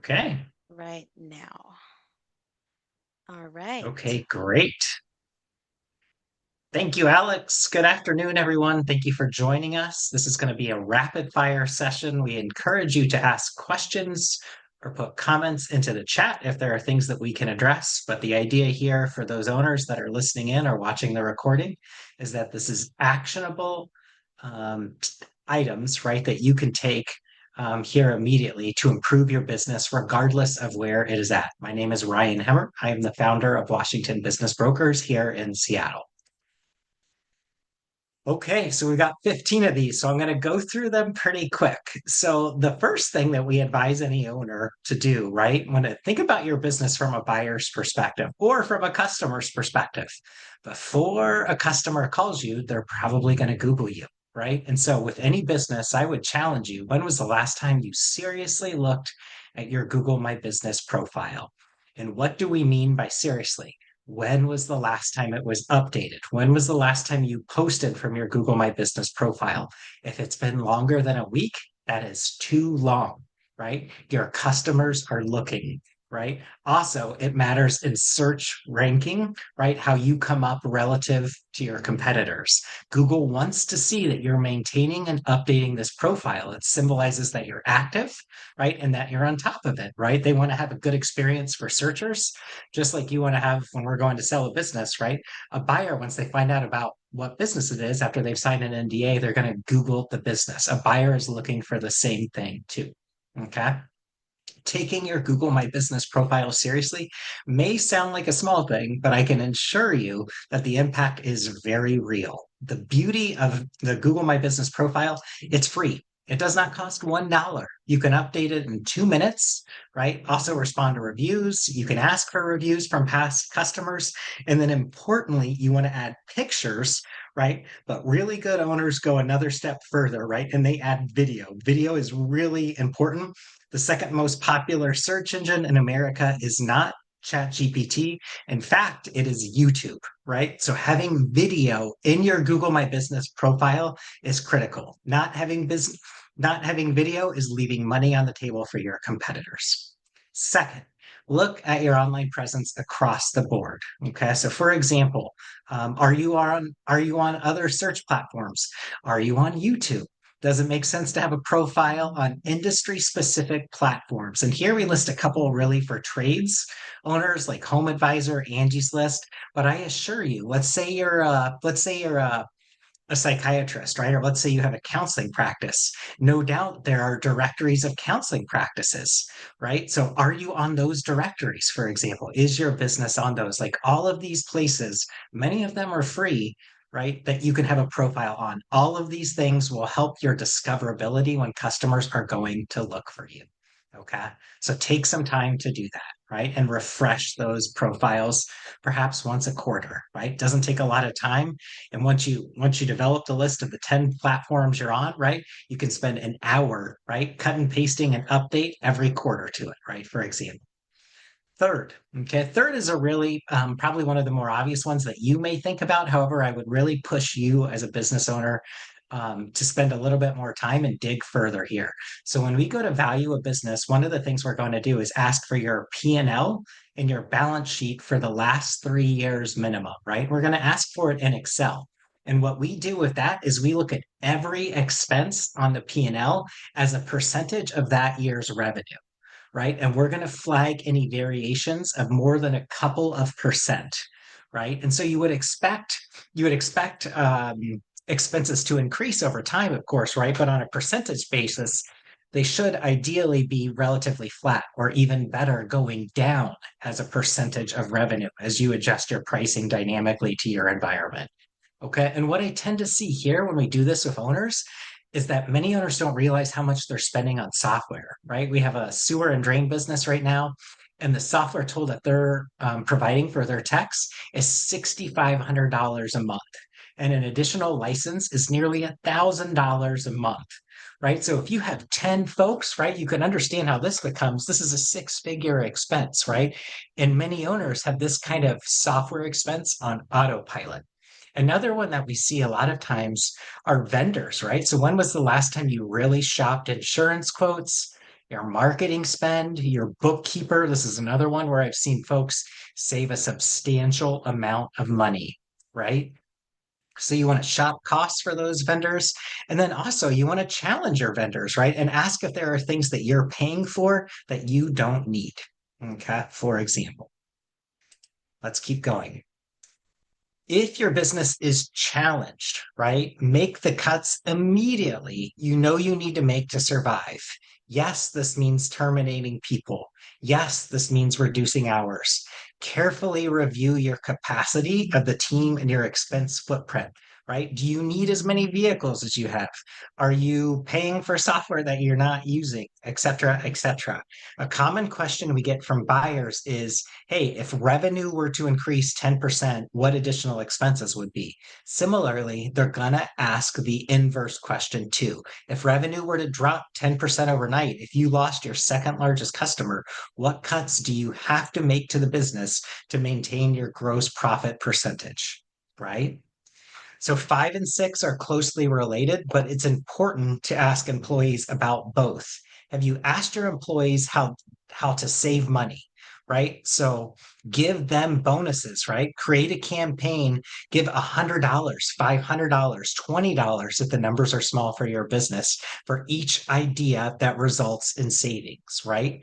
Okay. right now. All right. Okay, great. Thank you, Alex. Good afternoon, everyone. Thank you for joining us. This is going to be a rapid fire session. We encourage you to ask questions or put comments into the chat if there are things that we can address. But the idea here for those owners that are listening in or watching the recording is that this is actionable um, items, right, that you can take here immediately to improve your business, regardless of where it is at. My name is Ryan Hemmer. I am the founder of Washington Business Brokers here in Seattle. Okay, so we got 15 of these, so I'm going to go through them pretty quick. So the first thing that we advise any owner to do, right, when to think about your business from a buyer's perspective or from a customer's perspective. Before a customer calls you, they're probably going to Google you, right? And so with any business, I would challenge you, when was the last time you seriously looked at your Google My Business profile? And what do we mean by seriously? When was the last time it was updated? When was the last time you posted from your Google My Business profile? If it's been longer than a week, that is too long, right? Your customers are looking, right? Also, it matters in search ranking, right? How you come up relative to your competitors. Google wants to see that you're maintaining and updating this profile. It symbolizes that you're active, right? And that you're on top of it, right? They want to have a good experience for searchers, just like you want to have when we're going to sell a business, right? A buyer, once they find out about what business it is after they've signed an NDA, they're going to Google the business. A buyer is looking for the same thing too. Okay. Taking your Google My Business profile seriously may sound like a small thing, but I can assure you that the impact is very real. The beauty of the Google My Business profile, it's free. It does not cost $1. You can update it in 2 minutes, right? Also respond to reviews. You can ask for reviews from past customers. And then importantly, you want to add pictures, right? But really good owners go another step further, right? And they add video. Video is really important. The second most popular search engine in America is not ChatGPT. In fact, it is YouTube, right? So having video in your Google My Business profile is critical. Not having video is leaving money on the table for your competitors. Second, look at your online presence across the board. Okay, so for example, are you on other search platforms? Are you on YouTube? Does it make sense to have a profile on industry specific platforms? And here we list a couple really for trades owners like Home Advisor, Angie's List. But I assure you, let's say you're a psychiatrist, right? Or let's say you have a counseling practice. No doubt there are directories of counseling practices, right? So are you on those directories, for example? Is your business on those? Like all of these places, many of them are free, right? That you can have a profile on. All of these things will help your discoverability when customers are going to look for you. Okay. So take some time to do that, right? And refresh those profiles perhaps once a quarter, right? Doesn't take a lot of time. And once you develop the list of the 10 platforms you're on, right, you can spend an hour, right, cut and pasting an update every quarter to it, right, for example. Third, okay, third is a really probably one of the more obvious ones that you may think about. However, I would really push you as a business owner to spend a little bit more time and dig further here. So when we go to value a business, one of the things we're going to do is ask for your P&L and your balance sheet for the last 3 years minimum, right? We're going to ask for it in Excel. And what we do with that is we look at every expense on the P&L as a percentage of that year's revenue, right? And we're going to flag any variations of more than a couple of percent, right? And so you would expect expenses to increase over time, of course, right? But on a percentage basis, they should ideally be relatively flat or even better going down as a percentage of revenue as you adjust your pricing dynamically to your environment. Okay. And what I tend to see here when we do this with owners is that many owners don't realize how much they're spending on software, right? We have a sewer and drain business right now, and the software tool that they're providing for their techs is $6,500 a month. And an additional license is nearly $1,000 a month, right? So if you have 10 folks, right, you can understand how this is a six-figure expense, right? And many owners have this kind of software expense on autopilot. Another one that we see a lot of times are vendors, right? So when was the last time you really shopped insurance quotes, your marketing spend, your bookkeeper. This is another one where I've seen folks save a substantial amount of money, right? So you want to shop costs for those vendors. And then also you want to challenge your vendors, right? And ask if there are things that you're paying for that you don't need. Okay. For example, let's keep going. If your business is challenged, right, make the cuts immediately you know you need to make to survive. Yes, this means terminating people. Yes, this means reducing hours. Carefully review your capacity of the team and your expense footprint, right? Do you need as many vehicles as you have? Are you paying for software that you're not using, et cetera, et cetera? A common question we get from buyers is, hey, if revenue were to increase 10%, what additional expenses would be? Similarly, they're going to ask the inverse question too. If revenue were to drop 10% overnight, if you lost your second largest customer, what cuts do you have to make to the business to maintain your gross profit percentage? Right? So 5 and 6 are closely related, but it's important to ask employees about both. Have you asked your employees how to save money? Right. So give them bonuses, right? Create a campaign, give $100, $500, $20 if the numbers are small for your business for each idea that results in savings, right?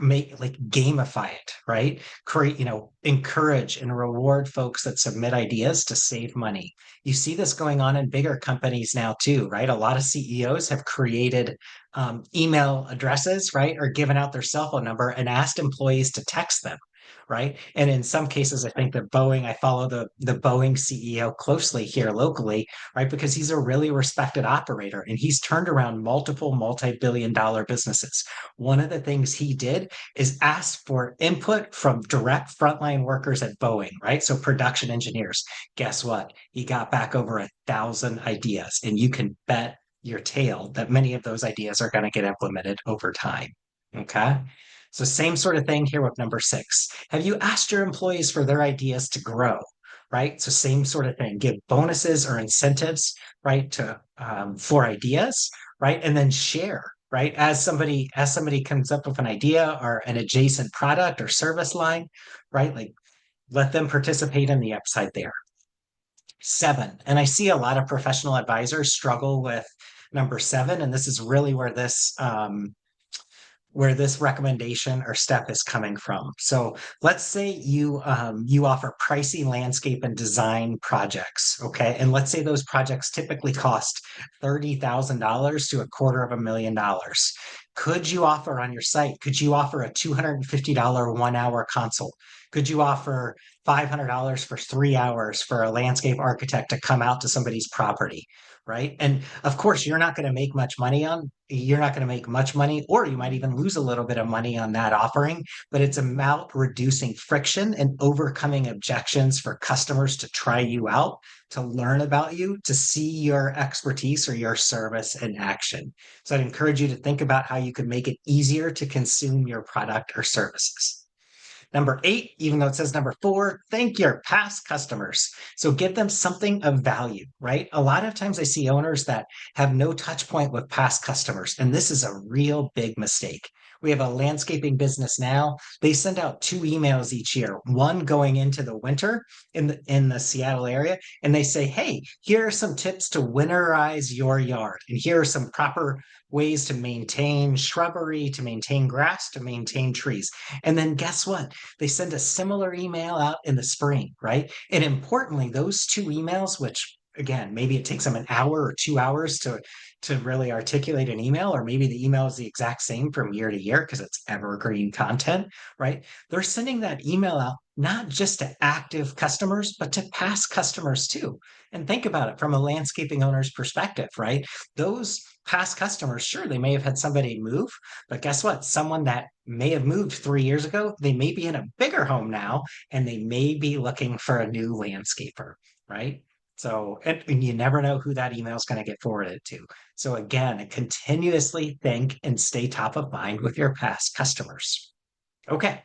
Make like gamify it, right? Create, encourage and reward folks that submit ideas to save money. You see this going on in bigger companies now too, right? A lot of CEOs have created email addresses, right, or given out their cell phone number and asked employees to text them, right? And in some cases, I think that Boeing, I follow the Boeing CEO closely here locally, right, because he's a really respected operator and he's turned around multiple multi-billion-dollar businesses. One of the things he did is ask for input from direct frontline workers at Boeing, right? So production engineers. Guess what? He got back over 1,000 ideas, and you can bet your tail that many of those ideas are going to get implemented over time. Okay. So, same sort of thing here with number 6. Have you asked your employees for their ideas to grow? Right. So, same sort of thing. Give bonuses or incentives, right, to for ideas, right, and then share. Right. As somebody comes up with an idea or an adjacent product or service line, right? Like let them participate in the upside there. 7. And I see a lot of professional advisors struggle with number 7. And this is really where this recommendation or step is coming from. So let's say you offer pricey landscape and design projects, okay? And let's say those projects typically cost $30,000 to $250,000. Could you offer on your site? Could you offer a $250 1 hour consult? Could you offer $500 for 3 hours for a landscape architect to come out to somebody's property? Right. And of course, you're not going to make much money, or you might even lose a little bit of money on that offering, but it's about reducing friction and overcoming objections for customers to try you out, to learn about you, to see your expertise or your service in action. So I'd encourage you to think about how you could make it easier to consume your product or services. Number 8, even though it says number 4, thank your past customers. So give them something of value, right? A lot of times I see owners that have no touch point with past customers, and this is a real big mistake. We have a landscaping business now. They send out 2 emails each year, one going into the winter in the Seattle area, and they say, hey, here are some tips to winterize your yard. And here are some proper ways to maintain shrubbery, to maintain grass, to maintain trees. And then guess what? They send a similar email out in the spring, right? And importantly, those 2 emails, which again, maybe it takes them an hour or 2 hours to really articulate an email, or maybe the email is the exact same from year to year because it's evergreen content, right? They're sending that email out not just to active customers, but to past customers too. And think about it from a landscaping owner's perspective, right? Those past customers, sure, they may have had somebody move, but guess what? Someone that may have moved 3 years ago, they may be in a bigger home now, and they may be looking for a new landscaper, right? So, and you never know who that email is going to get forwarded to. So, again, continuously think and stay top of mind with your past customers. Okay.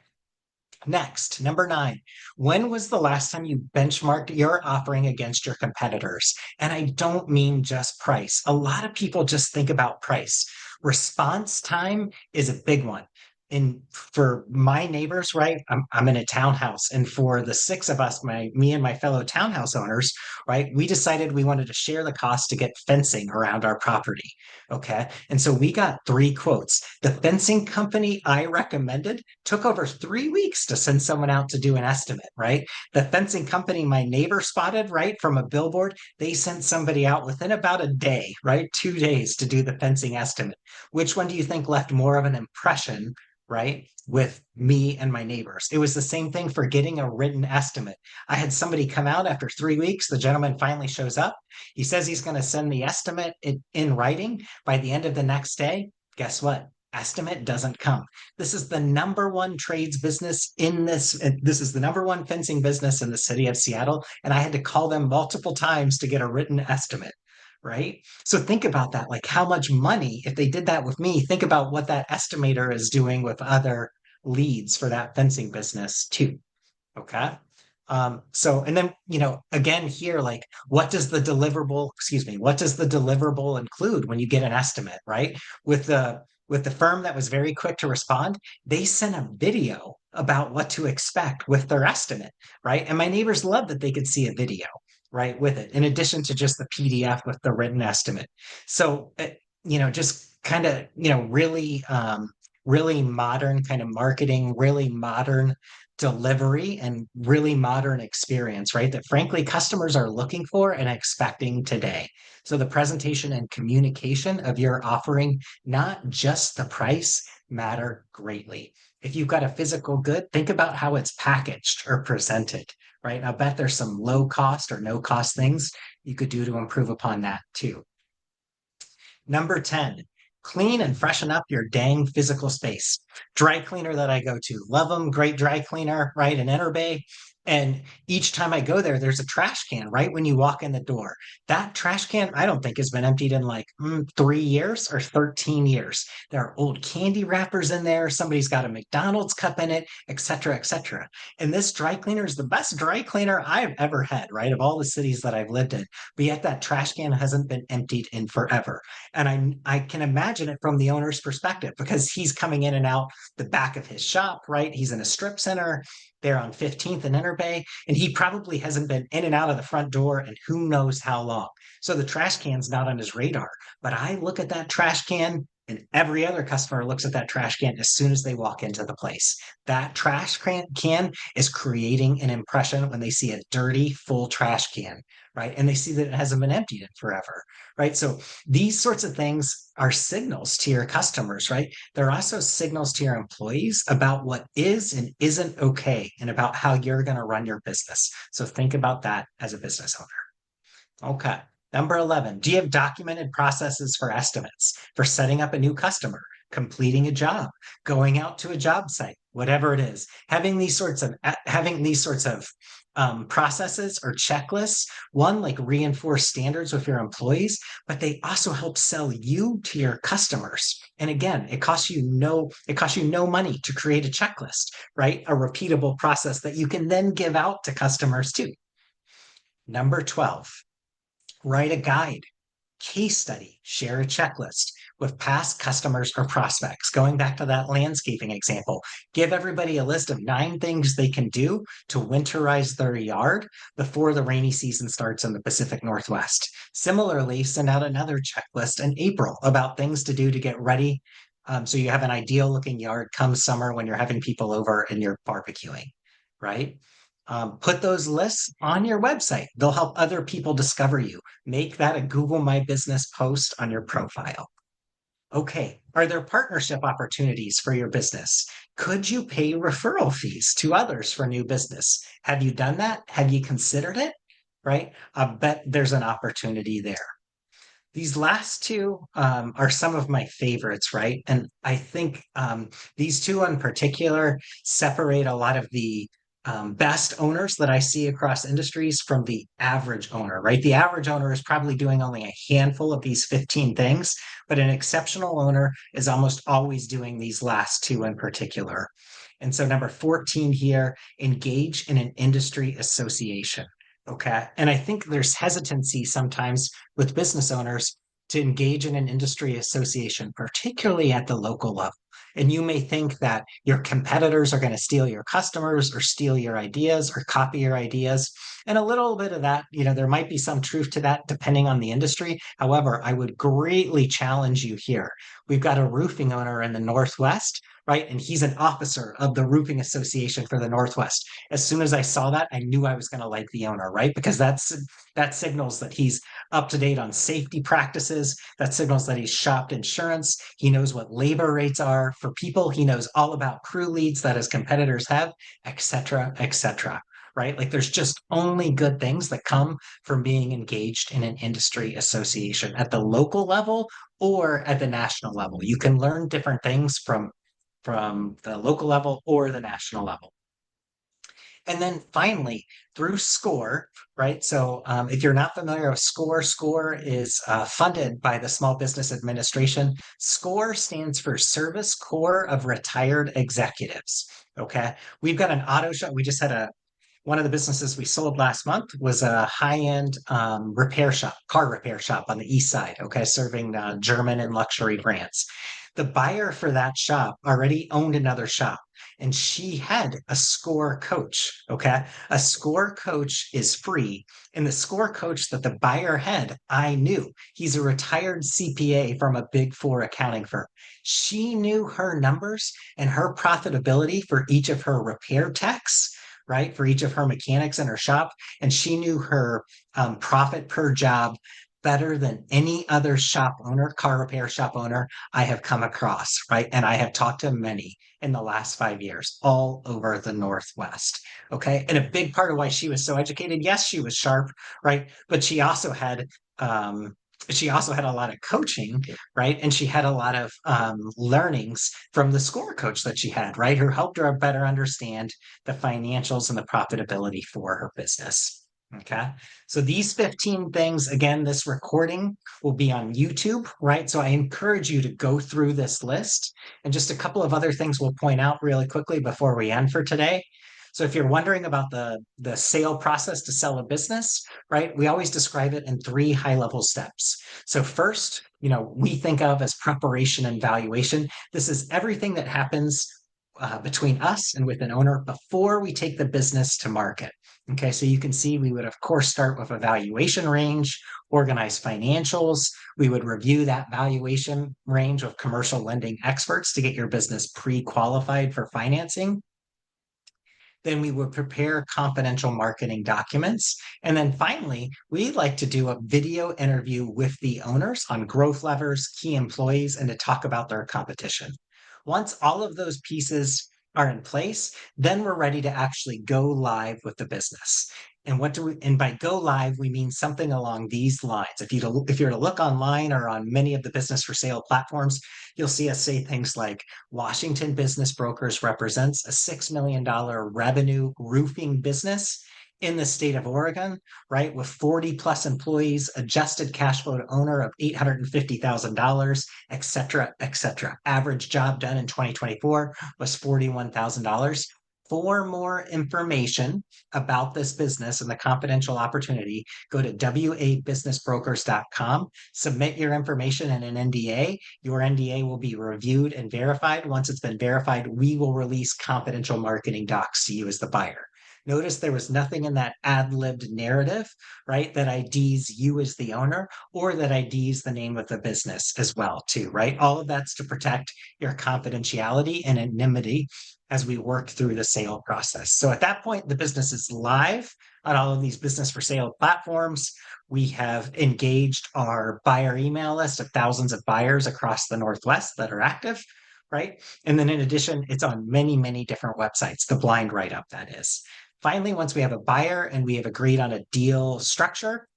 Next, number 9, when was the last time you benchmarked your offering against your competitors? And I don't mean just price. A lot of people just think about price. Response time is a big one. And for my neighbors, right, I'm in a townhouse. And for the six of us, me and my fellow townhouse owners, right, we decided we wanted to share the cost to get fencing around our property. Okay. And so we got three quotes. The fencing company I recommended took over 3 weeks to send someone out to do an estimate, right? The fencing company my neighbor spotted, right, from a billboard, they sent somebody out within about a day, right? 2 days to do the fencing estimate. Which one do you think left more of an impression, right, with me and my neighbors? It was the same thing for getting a written estimate. I had somebody come out after 3 weeks. The gentleman finally shows up. He says he's going to send the estimate in writing by the end of the next day. Guess what? Estimate doesn't come. This is the number one trades business in this. This is the number one fencing business in the city of Seattle. And I had to call them multiple times to get a written estimate. Right. So think about that. Like how much money, if they did that with me, think about what that estimator is doing with other leads for that fencing business too. Okay. So, and then, again here, like what does the deliverable include when you get an estimate, right? With the firm that was very quick to respond, they sent a video about what to expect with their estimate, right? And my neighbors loved that they could see a video, right, with it, in addition to just the PDF with the written estimate. So, just kind of, really modern kind of marketing, really modern delivery, and really modern experience, right? That frankly customers are looking for and expecting today. So the presentation and communication of your offering, not just the price, matter greatly. If you've got a physical good, think about how it's packaged or presented, right? I bet there's some low cost or no cost things you could do to improve upon that too. Number 10, clean and freshen up your dang physical space. Dry cleaner that I go to, love them, great dry cleaner, right? In Enter Bay. And each time I go there, there's a trash can right when you walk in the door. That trash can, I don't think has been emptied in like 3 years or 13 years. There are old candy wrappers in there. Somebody's got a McDonald's cup in it, et cetera, et cetera. And this dry cleaner is the best dry cleaner I've ever had, right? Of all the cities that I've lived in. But yet that trash can hasn't been emptied in forever. And I can imagine it from the owner's perspective because he's coming in and out the back of his shop, right? He's in a strip center there on 15th and Enter Bay, and he probably hasn't been in and out of the front door and who knows how long. So the trash can's not on his radar. But I look at that trash can and every other customer looks at that trash can as soon as they walk into the place. That trash can is creating an impression when they see a dirty, full trash can, right? And they see that it hasn't been emptied in forever, right? So these sorts of things are signals to your customers, right? They're also signals to your employees about what is and isn't okay and about how you're going to run your business. So think about that as a business owner. Okay. Number 11, do you have documented processes for estimates, for setting up a new customer, completing a job, going out to a job site, whatever it is? Having these sorts of processes or checklists, one, like reinforce standards with your employees, but they also help sell you to your customers. And again, it costs you no money to create a checklist, right? A repeatable process that you can then give out to customers too. Number 12, write a guide, case study, share a checklist with past customers or prospects. Going back to that landscaping example, give everybody a list of 9 things they can do to winterize their yard before the rainy season starts in the Pacific Northwest. Similarly, send out another checklist in April about things to do to get ready. So you have an ideal looking yard come summer when you're having people over and you're barbecuing, right? Put those lists on your website. They'll help other people discover you. Make that a Google My Business post on your profile. Okay, are there partnership opportunities for your business? Could you pay referral fees to others for new business? Have you done that? Have you considered it? Right? I bet there's an opportunity there. These last two are some of my favorites, right? And I think these two in particular separate a lot of the best owners that I see across industries from the average owner, right? The average owner is probably doing only a handful of these 15 things, but an exceptional owner is almost always doing these last two in particular. And so, number 14 here, engage in an industry association. Okay. And I think there's hesitancy sometimes with business owners to engage in an industry association, particularly at the local level. And you may think that your competitors are going to steal your customers or steal your ideas or copy your ideas. And a little bit of that, there might be some truth to that depending on the industry. However, I would greatly challenge you here. We've got a roofing owner in the Northwest, right? And he's an officer of the Roofing Association for the Northwest. As soon as I saw that, I knew I was going to like the owner, right? Because that signals that he's up to date on safety practices. That signals that he's shopped insurance. He knows what labor rates are for people. He knows all about crew leads that his competitors have, et cetera, et cetera. Right? Like there's just only good things that come from being engaged in an industry association at the local level or at the national level. You can learn different things from the local level or the national level. And then finally, through SCORE, right? So if you're not familiar with SCORE, SCORE is funded by the Small Business Administration. SCORE stands for Service Corps of Retired Executives. Okay. We've got an auto shop. We just had one of the businesses we sold last month was a high-end repair shop, car repair shop on the east side, okay, serving German and luxury brands. The buyer for that shop already owned another shop, and she had a SCORE coach, okay? A SCORE coach is free, and the SCORE coach that the buyer had, I knew. He's a retired CPA from a Big Four accounting firm. She knew her numbers and her profitability for each of her repair techs, right? For each of her mechanics in her shop. And she knew her profit per job better than any other shop owner, car repair shop owner I have come across, right? And I have talked to many in the last 5 years, all over the Northwest. Okay. And a big part of why she was so educated, yes, she was sharp, right? But um, she also had a lot of coaching, right? And she had a lot of learnings from the SCORE coach that she had, right? Who helped her better understand the financials and the profitability for her business. Okay. So these 15 things, again, this recording will be on YouTube, right? So I encourage you to go through this list. And just a couple of other things we'll point out really quickly before we end for today. So if you're wondering about the sale process to sell a business, right? We always describe it in 3 high-level steps. So first, we think of as preparation and valuation. This is everything that happens between us and with an owner before we take the business to market. Okay, so you can see we would, of course, start with a valuation range, organize financials. We would review that valuation range with commercial lending experts to get your business pre-qualified for financing. Then we would prepare confidential marketing documents. And then finally, we like to do a video interview with the owners on growth levers, key employees, and to talk about their competition. Once all of those pieces are in place, then we're ready to actually go live with the business. And by go live, we mean something along these lines. If you're to look online or on many of the business for sale platforms, you'll see us say things like Washington Business Brokers represents a $6 million revenue roofing business in the state of Oregon, right? With 40 plus employees, adjusted cash flow to owner of $850,000, et cetera, et cetera. Average job done in 2024 was $41,000. For more information about this business and the confidential opportunity, go to wabusinessbrokers.com, submit your information in an NDA. Your NDA will be reviewed and verified. Once it's been verified, we will release confidential marketing docs to you as the buyer. Notice there was nothing in that ad-libbed narrative, right, that IDs you as the owner or that IDs the name of the business as well, too, right? All of that's to protect your confidentiality and anonymity as we work through the sale process. So at that point, the business is live on all of these business for sale platforms. We have engaged our buyer email list of thousands of buyers across the Northwest that are active, right? And then in addition, it's on many, many different websites, the blind write-up, that is. Finally, once we have a buyer and we have agreed on a deal structure,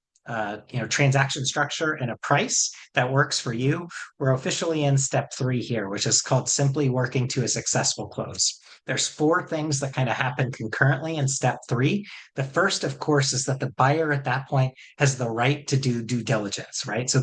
transaction structure and a price that works for you, we're officially in step 3 here, which is called simply working to a successful close. There's 4 things that kind of happen concurrently in step 3. The first, of course, is that the buyer at that point has the right to do due diligence, right? So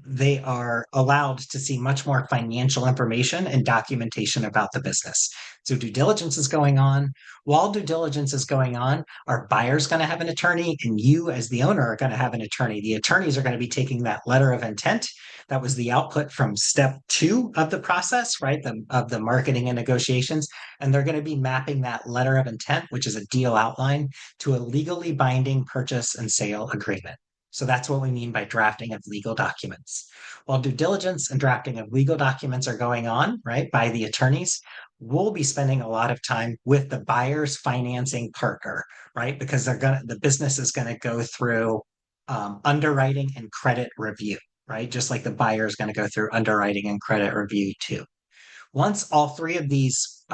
they are allowed to see much more financial information and documentation about the business. So due diligence is going on. While due diligence is going on, our buyer's going to have an attorney, and you, as the owner, are going to have an attorney. The attorneys are going to be taking that letter of intent. That was the output from step two of the process, right? Of the marketing and negotiations. And they're going to be mapping that letter of intent, which is a deal outline, to a legally binding purchase and sale agreement. So that's what we mean by drafting of legal documents. While due diligence and drafting of legal documents are going on, right, by the attorneys, we'll be spending a lot of time with the buyer's financing partner, right? Because the business is going to go through underwriting and credit review, right? Just like the buyer is going to go through underwriting and credit review too. Once all three of these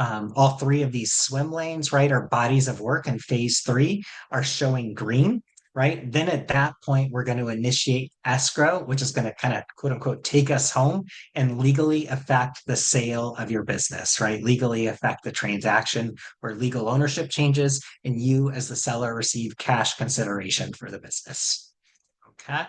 swim lanes, right, or bodies of work in phase three are showing green, right, then at that point we're going to initiate escrow, which is going to kind of quote unquote take us home and legally affect the sale of your business, right? Legally affect the transaction where legal ownership changes and you as the seller receive cash consideration for the business. Okay.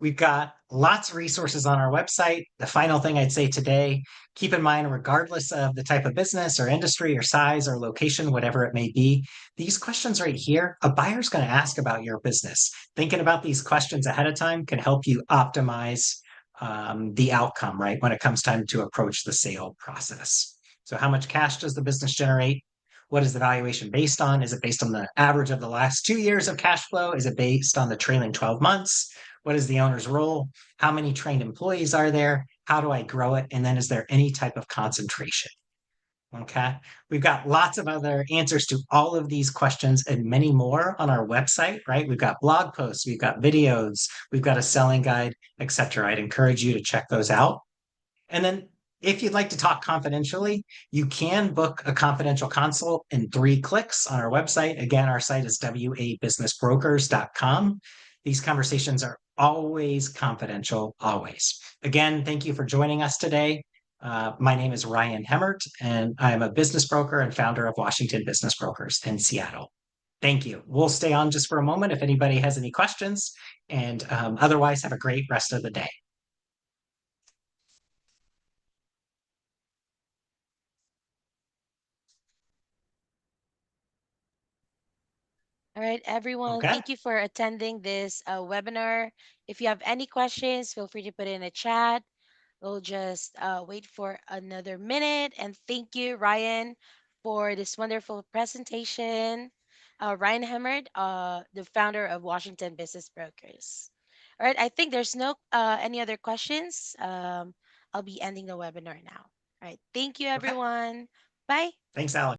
We've got lots of resources on our website. The final thing I'd say today, keep in mind, regardless of the type of business or industry or size or location, whatever it may be, these questions right here, a buyer's going to ask about your business. Thinking about these questions ahead of time can help you optimize the outcome, right? When it comes time to approach the sale process. So how much cash does the business generate? What is the valuation based on? Is it based on the average of the last 2 years of cash flow? Is it based on the trailing 12 months? What is the owner's role? How many trained employees are there? How do I grow it? And then is there any type of concentration? Okay. We've got lots of other answers to all of these questions and many more on our website, right? We've got blog posts, we've got videos, we've got a selling guide, etc. I'd encourage you to check those out. And then if you'd like to talk confidentially, you can book a confidential consult in 3 clicks on our website. Again, our site is wabusinessbrokers.com. These conversations are always confidential, always. Again, thank you for joining us today. My name is Ryan Hemmert, and I am a business broker and founder of Washington Business Brokers in Seattle. Thank you. We'll stay on just for a moment if anybody has any questions, and otherwise, have a great rest of the day. All right, everyone, Okay. thank you for attending this webinar. If you have any questions, feel free to put it in the chat. We'll just wait for another minute. And thank you, Ryan, for this wonderful presentation. Ryan Hemmert, the founder of Washington Business Brokers. All right, I think there's no any other questions. I'll be ending the webinar now. All right, thank you, Okay. everyone. Bye. Thanks, Alex.